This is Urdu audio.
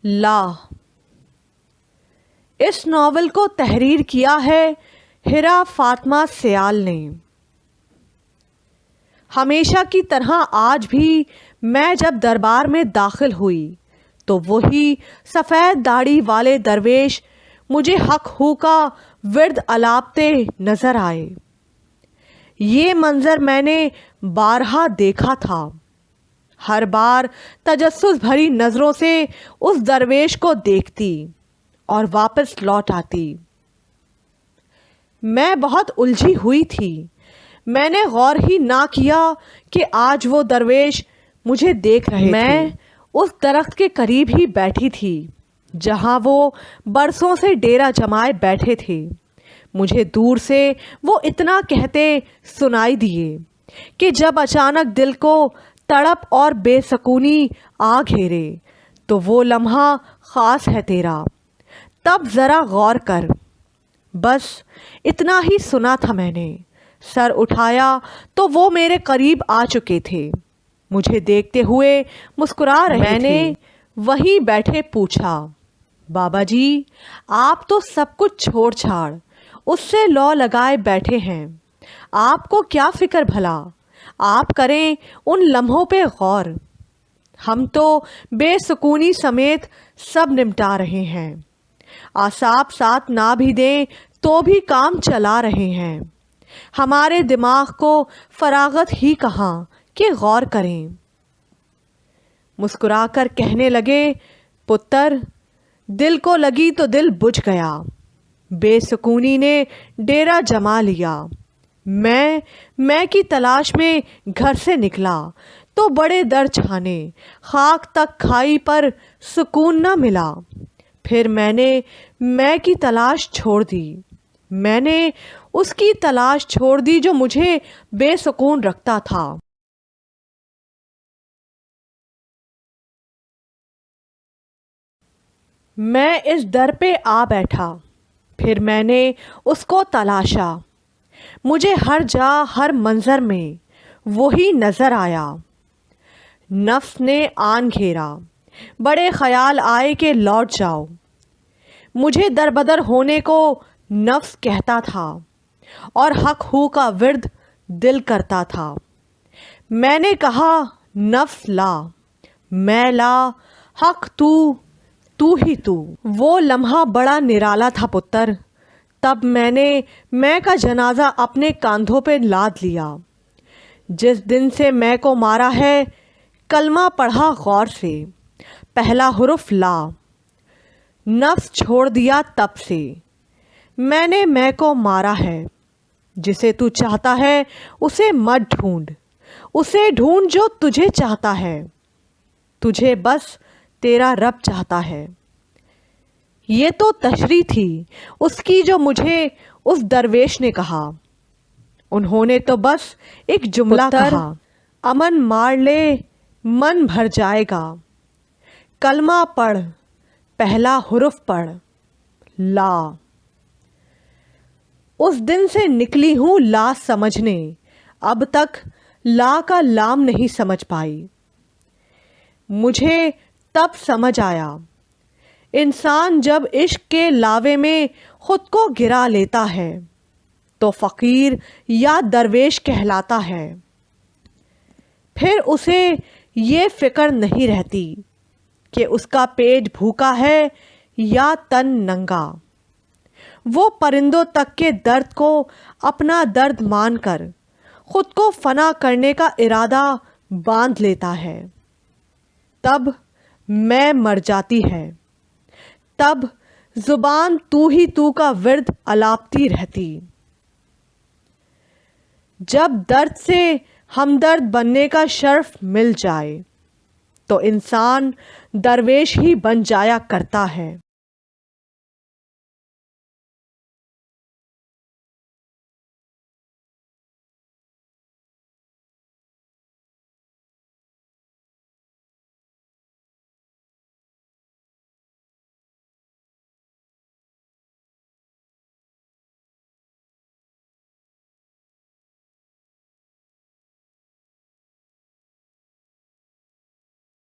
لا۔ اس ناول کو تحریر کیا ہے ہیرا فاطمہ سیال نے۔ ہمیشہ کی طرح آج بھی میں جب دربار میں داخل ہوئی تو وہی سفید داڑھی والے درویش مجھے حق ہو کا ورد الاپتے نظر آئے۔ یہ منظر میں نے بارہا دیکھا تھا۔ ہر بار تجسس بھری نظروں سے اس درویش کو دیکھتی اور واپس لوٹ آتی۔ میں بہت الجھی ہوئی تھی۔ میں نے غور ہی نہ کیا کہ آج وہ درویش مجھے دیکھ رہے تھے۔ میں اس درخت کے قریب ہی بیٹھی تھی جہاں وہ برسوں سے ڈیرا جمائے بیٹھے تھے۔ مجھے دور سے وہ اتنا کہتے سنائی دیے کہ جب اچانک دل کو تڑپ اور بے سکونی آ گھیرے تو وہ لمحہ خاص ہے تیرا، تب ذرا غور کر۔ بس اتنا ہی سنا تھا میں نے۔ سر اٹھایا تو وہ میرے قریب آ چکے تھے، مجھے دیکھتے ہوئے مسکرا رہے تھے۔ میں نے وہیں بیٹھے پوچھا، بابا جی آپ تو سب کچھ چھوڑ چھاڑ اس سے لو لگائے بیٹھے ہیں، آپ کو کیا فکر بھلا؟ آپ کریں ان لمحوں پہ غور۔ ہم تو بے سکونی سمیت سب نمٹا رہے ہیں، اعصاب ساتھ نہ بھی دیں تو بھی کام چلا رہے ہیں۔ ہمارے دماغ کو فراغت ہی کہاں کہ غور کریں۔ مسکرا کر کہنے لگے، پتر دل کو لگی تو دل بجھ گیا، بے سکونی نے ڈیرا جما لیا۔ میں کی تلاش میں گھر سے نکلا تو بڑے در چھانے، خاک تک کھائی پر سکون نہ ملا۔ پھر میں کی تلاش چھوڑ دی۔ میں نے اس کی تلاش چھوڑ دی جو مجھے بے سکون رکھتا تھا۔ میں اس در پہ آ بیٹھا، پھر میں نے اس کو تلاشا۔ مجھے ہر جا ہر منظر میں وہی نظر آیا۔ نفس نے آن گھیرا، بڑے خیال آئے کہ لوٹ جاؤ۔ مجھے دربدر ہونے کو نفس کہتا تھا اور حق ہو کا ورد دل کرتا تھا۔ میں نے کہا، نفس لا، میں لا، حق تو ہی تو۔ وہ لمحہ بڑا نرالا تھا پتر۔ تب میں کا جنازہ اپنے کاندھوں پہ لاد لیا۔ جس دن سے میں کو مارا ہے کلمہ پڑھا غور سے، پہلا حرف لا۔ نفس چھوڑ دیا تب سے میں نے میں کو مارا ہے۔ جسے تو چاہتا ہے اسے مت ڈھونڈ، اسے ڈھونڈ جو تجھے چاہتا ہے۔ تجھے بس تیرا رب چاہتا ہے۔ یہ تو تشریح تھی اس کی جو مجھے اس درویش نے کہا۔ انہوں نے تو بس ایک جملہ کہا، امن مار لے من بھر جائے گا۔ کلمہ پڑھ، پہلا حرف پڑھ، لا۔ اس دن سے نکلی ہوں لا سمجھنے، اب تک لا کا لام نہیں سمجھ پائی۔ مجھے تب سمجھ آیا، انسان جب عشق کے لاوے میں خود کو گرا لیتا ہے تو فقیر یا درویش کہلاتا ہے۔ پھر اسے یہ فکر نہیں رہتی کہ اس کا پیٹ بھوکا ہے یا تن ننگا۔ وہ پرندوں تک کے درد کو اپنا درد مان کر خود کو فنا کرنے کا ارادہ باندھ لیتا ہے۔ تب میں مر جاتی ہے، تب زبان تو ہی تو کا ورد الاپتی رہتی۔ جب درد سے ہمدرد بننے کا شرف مل جائے تو انسان درویش ہی بن جایا کرتا ہے۔